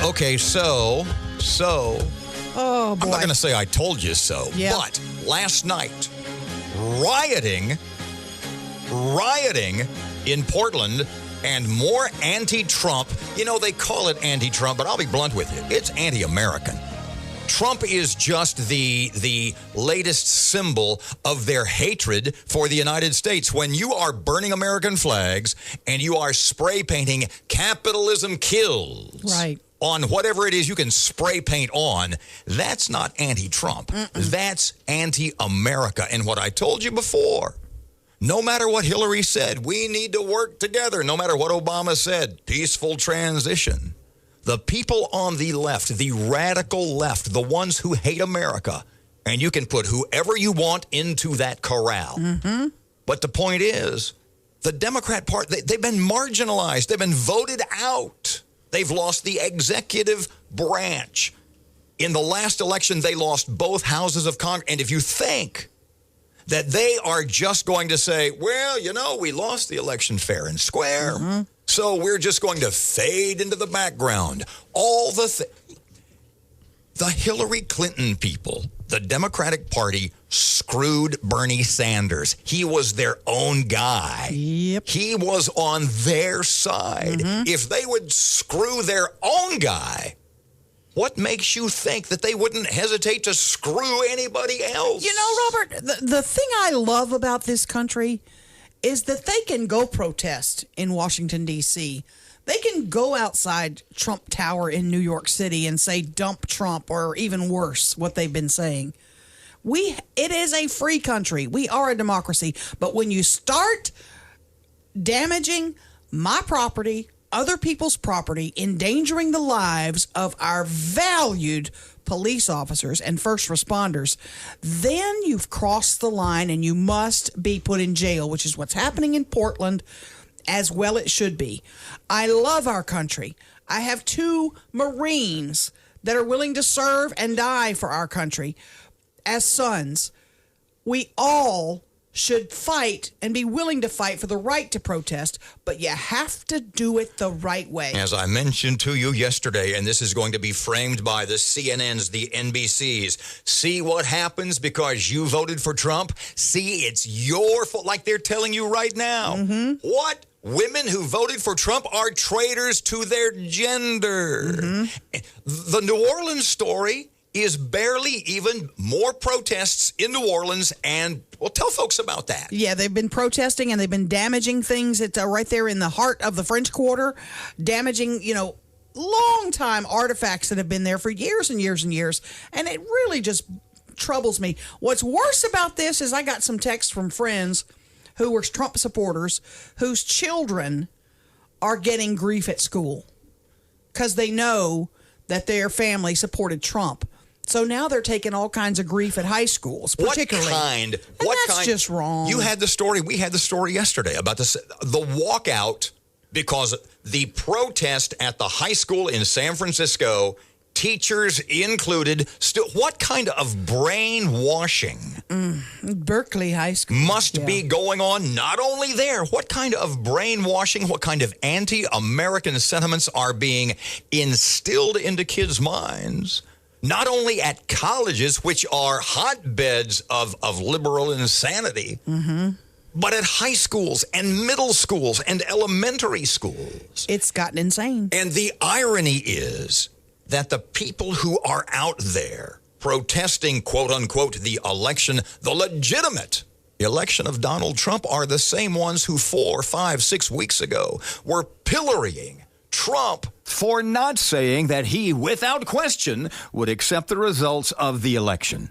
Okay, so, Oh, boy. I'm not going to say I told you so, Yeah. but last night, rioting in Portland and more anti-Trump. You know, they call it anti-Trump, but I'll be blunt with you. It's anti-American. Trump is just the latest symbol of their hatred for the United States. When you are burning American flags and you are spray painting "Capitalism Kills" Right. on whatever it is you can spray paint on, that's not anti-Trump. That's anti-America. And what I told you before, no matter what Hillary said, we need to work together. No matter what Obama said, peaceful transition. The people on the left, the radical left, the ones who hate America, and you can put whoever you want into that corral. But the point is, the Democrat Party, they've been marginalized. They've been voted out. They've lost the executive branch. In the last election, they lost both houses of Congress. And if you think that they are just going to say, well, you know, we lost the election fair and square, so we're just going to fade into the background. The Hillary Clinton people, the Democratic Party, screwed Bernie Sanders. He was their own guy. Yep. He was on their side. If they would screw their own guy, what makes you think that they wouldn't hesitate to screw anybody else? You know, Robert, the thing I love about this country is that they can go protest in Washington, D.C. They can go outside Trump Tower in New York City and say, dump Trump, or even worse, what they've been saying. It is a free country. We are a democracy. But when you start damaging my property, other people's property, endangering the lives of our valued police officers and first responders, then you've crossed the line and you must be put in jail, which is what's happening in Portland, as well it should be. I love our country. I have 2 Marines that are willing to serve and die for our country as sons. We all should fight and be willing to fight for the right to protest, but you have to do it the right way. As I mentioned to you yesterday, and this is going to be framed by the CNNs, the NBCs, see what happens because you voted for Trump? See, it's your fault, like they're telling you right now. What? Women who voted for Trump are traitors to their gender. The New Orleans story is barely even more protests in New Orleans, and well, tell folks about that. Yeah, they've been protesting and they've been damaging things. It's right there in the heart of the French Quarter, damaging, long time artifacts that have been there for years and years and years. And it really just troubles me. What's worse about this is I got some texts from friends who were Trump supporters whose children are getting grief at school because they know that their family supported Trump. So now they're taking all kinds of grief at high schools, particularly. That's just wrong. You had the story. We had the story yesterday about the walkout because the protest at the high school in San Francisco, teachers included. What kind of brainwashing? Berkeley High School must be going on not only there. What kind of brainwashing, what kind of anti-American sentiments are being instilled into kids' minds? Not only at colleges, which are hotbeds of liberal insanity, but at high schools and middle schools and elementary schools. It's gotten insane. And the irony is that the people who are out there protesting, quote unquote, the election, the legitimate election of Donald Trump, are the same ones who 4, 5, 6 weeks ago were pillorying Trump for not saying that he, without question, would accept the results of the election.